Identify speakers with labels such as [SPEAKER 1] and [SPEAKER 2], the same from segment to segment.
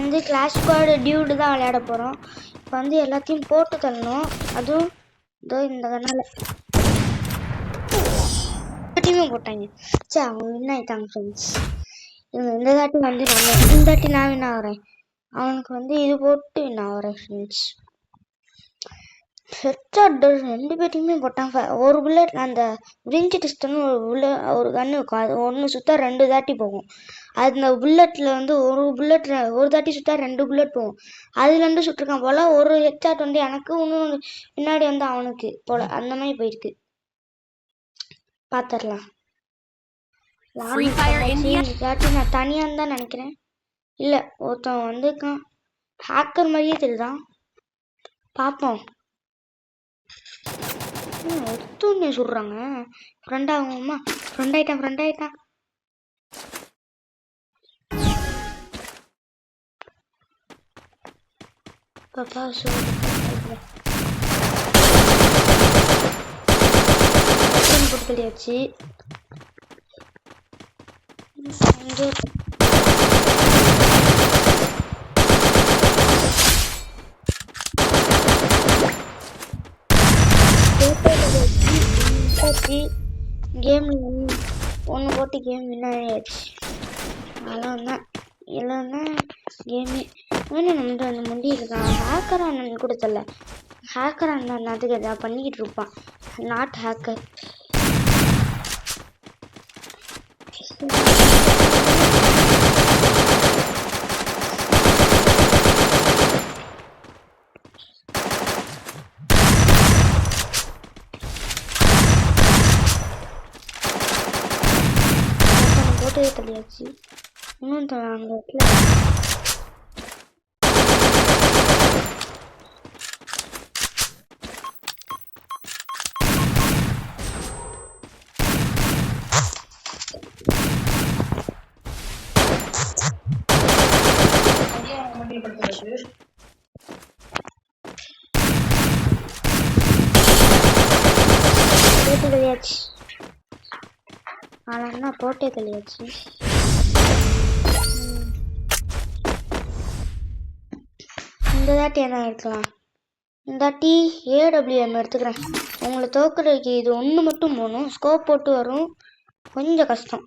[SPEAKER 1] வந்து clash squad dude தான் விளையாட போகிறோம். இப்போ வந்து எல்லாத்தையும் போட்டு தள்ளணும். அதுவும் இதோ இந்த கண்ணால் டீமே போட்டாங்க. சரி அவங்க வின் ஆகிட்டாங்க ஃப்ரெண்ட்ஸ். இந்த தாட்டி வந்து இந்த தாட்டி நான் வின் ஆகிறேன். அவனுக்கு வந்து இது போட்டு வின் ஆகிறேன் ஃப்ரெண்ட்ஸ். ஹெட்ஷாட் 2 பேர்த்தையுமே போட்டான். ஒரு புல்லட் அந்த விரிஞ்சி டிஸ்டன்னு ஒரு கன்று இருக்கும். அது ஒன்று சுத்தா 2 தாட்டி போகும். அந்த புல்லட்டில் வந்து ஒரு தாட்டி சுத்தா 2 புல்லட் போகும். அதுல 2 சுட்டிருக்கான் போல. ஒரு ஹெட்ஷாட் வந்து எனக்கு, இன்னும் பின்னாடி வந்து அவனுக்கு போல. அந்த மாதிரி போயிருக்கு. பார்த்துடலாம். தாட்டி நான் தனியான்னு தான் நினைக்கிறேன். இல்லை ஒருத்தன் வந்துருக்கான். ஹேக்கர் மாதிரியே தெரியுதான். பார்ப்போம். ஒருத்தவங்க சொல்றாங்க ஃப்ரெண்ட் ஆகுமா. ஃப்ரெண்ட் ஆயிட்டான். பாப்பா போட்டு தெரியாச்சு. கேம் ஒன்று போட்டு கேம் வின் ஆகிடுச்சு. அதெல்லாம் இல்லைன்னா கேமு நம்மகிட்ட அந்த முண்டி இருக்கான். ஹேக்கர் அண்ணன் கூட தெரியல. ஹேக்கர் அண்ணன் அதுக்கு எதாவது பண்ணிக்கிட்டு இருப்பான். Not hacker. போட்டே தெரியாச்சு. இன்னும் அந்த இடத்துல தெரியாச்சு. ஆனால் போட்டே தெரியாச்சு. இந்த தாட்டி என்ன எடுக்கலாம்? இந்த தாட்டி AWM எடுத்துக்கிறேன். உங்களை தோக்குறதுக்கு இது ஒன்று மட்டும் போகணும். ஸ்கோப் போட்டு வரும். கொஞ்சம் கஷ்டம்.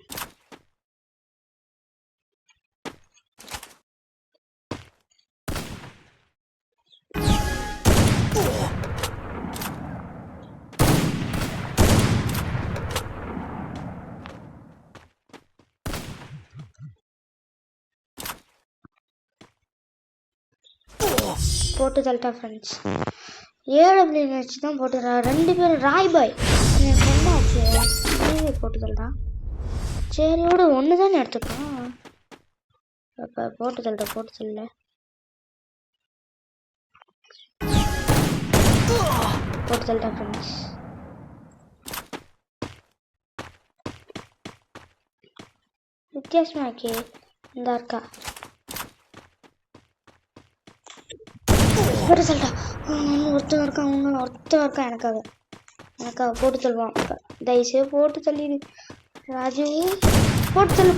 [SPEAKER 1] போட்டு தள்ளிட்டா ஃப்ரெண்ட்ஸ். AWM வச்சு தான் போட்டுறா. 2 பேரும் ராய்பாய் என் ஃப்ரெண்டாச்சு. போட்டு தள்ளிட்டான். சரியோட ஒன்று தானே எடுத்துக்கலாம். அப்போ போட்டு தள்ள போட்டு தள்ளிட்டா ஃப்ரெண்ட்ஸ். வித்தியாசமாக்கே இந்த இருக்கா போட்டு தள்ளிட்டா. ஒருத்தன் இருக்கான் எனக்காக போட்டு தள்ளுவான். தயவுசெய்து போட்டு தள்ளிடு ராஜு. போட்டு தள்ளு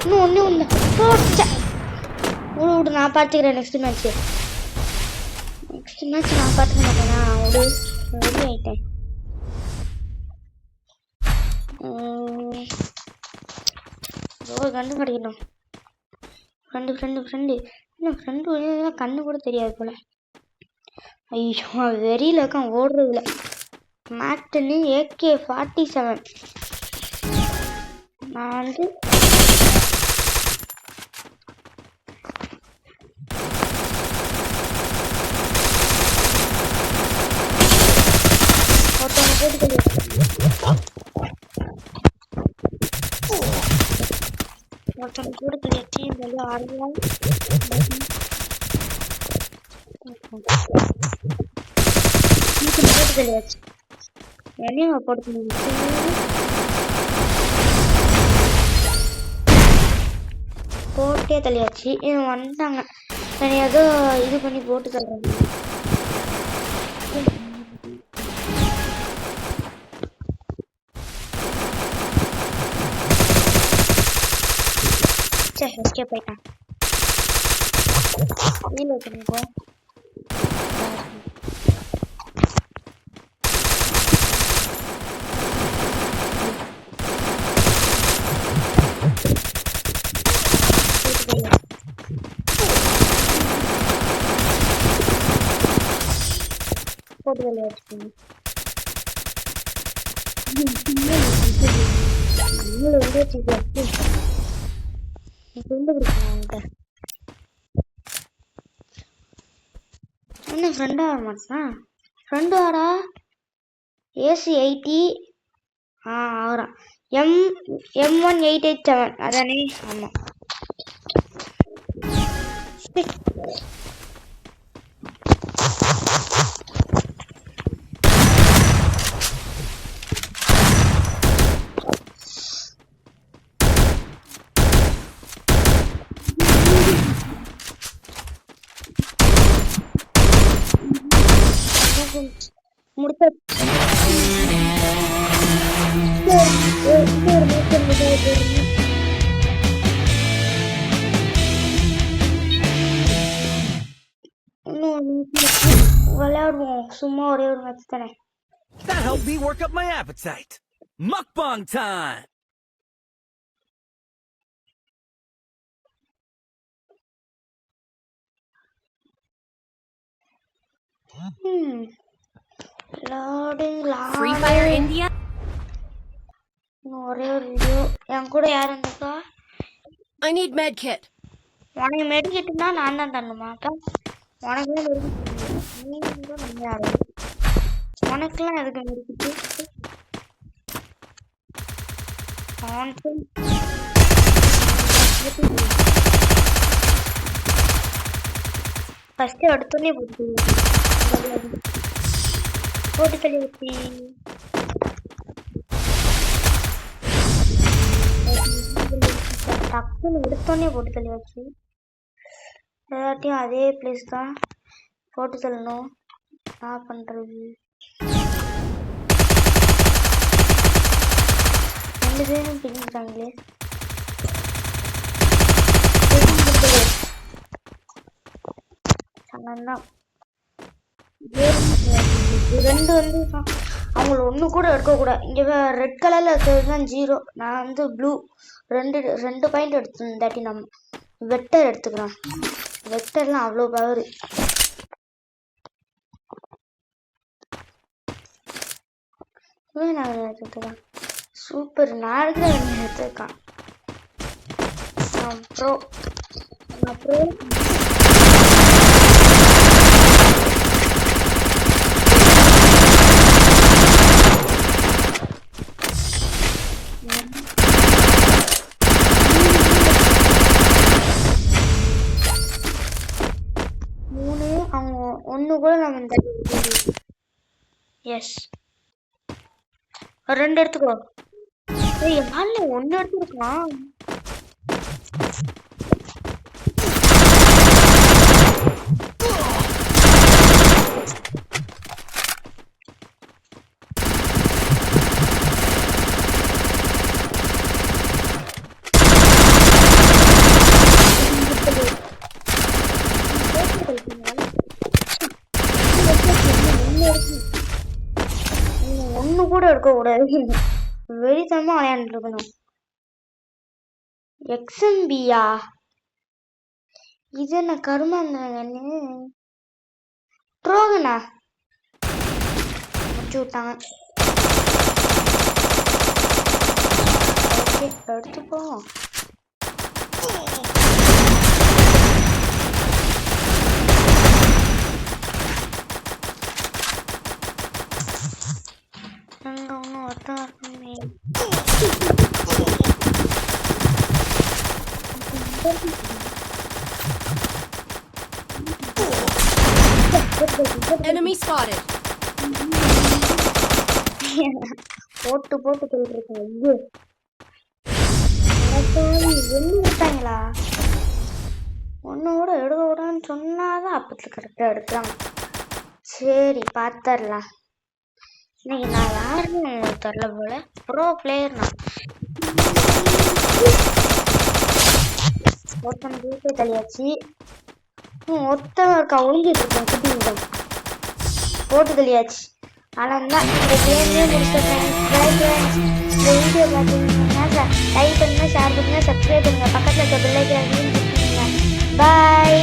[SPEAKER 1] இன்னும் ஒன்று போட்டு விடு. நான் பார்த்துக்கிறேன். நெக்ஸ்ட் மேட்ச் நான் பார்த்துக்க மாட்டேனா? ரெடி ஆயிட்டேன். கண்டு கிடைக்கணும். ஃப்ரெண்டு இன்னும் ஃப்ரெண்டு கண்ணு கூட தெரியாது போல. ஐயோ வெறியில் இருக்கான் ஓடுறதுல. மேக்டனு AK-47. நான் வந்து ஒருத்தனை கூட தெரியாச்சு. இந்த ஆடுவான் போட்டு தெரியாச்சு. என்னையும் போட்டு போட்டே தள்ளியாச்சு. இவன் வந்துட்டாங்க. ஏதோ இது பண்ணி போட்டு தள்ளுறாங்க. சே எஸ்கேப் ஆயிட்டான். கீழே வச்சுருக்கோ போட்டு வெளியே வச்சுக்கோங்க. என்ன ஃப்ரெண்டா வர மாட்டான்? ஃப்ரெண்டு வாடா. AC80 ஆகிறான். M1887 அதானே? ஆமாம். முடித்த விளையாடுவோம். சும்மா ஒரே ஒரு மேட்ச் தானே.
[SPEAKER 2] That helped me work up my appetite. Mukbang time.
[SPEAKER 3] Free Fire India.
[SPEAKER 1] ஒரே ஒரு வீடியோ. என் கூட யார் இருந்துக்கா?
[SPEAKER 3] I need med kit.
[SPEAKER 1] உனக்கு மெடிக்கிட்டுனா நான் தான் தரணுமா? அப்போ உனக்கு உனக்குலாம் எதுக்கு மெடிக்கிட்டு? ஃபஸ்ட்டு எடுத்தோடனே போட்டு தள்ளி வச்சு டக்குன்னு எடுத்தோடனே போட்டு தள்ளி வச்சு எல்லாத்தையும் அதே பிளேஸ் தான் போட்டு தள்ளணும். என்ன பண்ணுறது? ரெண்டு பேரும் பிடிக்கிறாங்களே. ரெண்டு வந்து அவங்கள ஒன்று கூட எடுக்கக்கூடாது. இங்கே ரெட் கலரில் இருக்கிறது தான் 0. நான் வந்து ப்ளூ ரெண்டு பாயிண்ட் எடுத்து தாட்டி நம்ம வெக்டர் எடுத்துக்கிறோம். வெக்டர்லாம் அவ்வளோ பவர். நான் எடுத்துக்கலாம். சூப்பர். நான் எடுக்கிற எடுத்துருக்கான். அப்புறம் அவங்க ஒன்று கூட நம்ம இந்த எஸ் ரெண்டு எடுத்துக்கோ. என்னால ஒன்று எடுத்துருக்கலாம். ஒன்று கூட எடுக்கக்கூடாது. வெறித்தனமா விளையாண்டு இருக்கணும். XMBயா? இது என்ன கருமாந்தன்னு ட்ரோகனா முடிச்சு விட்டாங்க. எடுத்துப்போம். அங்க ஒன்றும் ஒருத்தம் இருக்குமே.
[SPEAKER 3] Enemy spotted.
[SPEAKER 1] போட்டு சொல்லிருக்கேன். விட்டாங்களா? ஒன்று கூட எடுக்க கூடாதுன்னு சொன்னாதான் அப்பத்துல கரெக்டாக எடுக்கிறாங்க. சரி பார்த்துடலாம். இன்னைக்கு நான் யாருன்னு தெரில போல. ப்ரோ பிளேயர் நான். ஒருத்தன் வீட்டை தள்ளியாச்சு. ஒருத்தன் இருக்கா ஒழுங்கிட்டு இருக்கேன் குட்டிங்க போட்டு தள்ளியாச்சு. ஆனால் தான் இந்த கேமே முடிச்சிட்டேன். இந்த வீடியோ பார்த்தீங்கன்னா லைக் பண்ணுங்க, ஷேர் பண்ணுங்க, சப்ஸ்கிரைப் பண்ணுங்க, பக்கத்தில் இருக்க பெல் ஐகானையும் கிளிக் பண்ணுங்க. பாய்.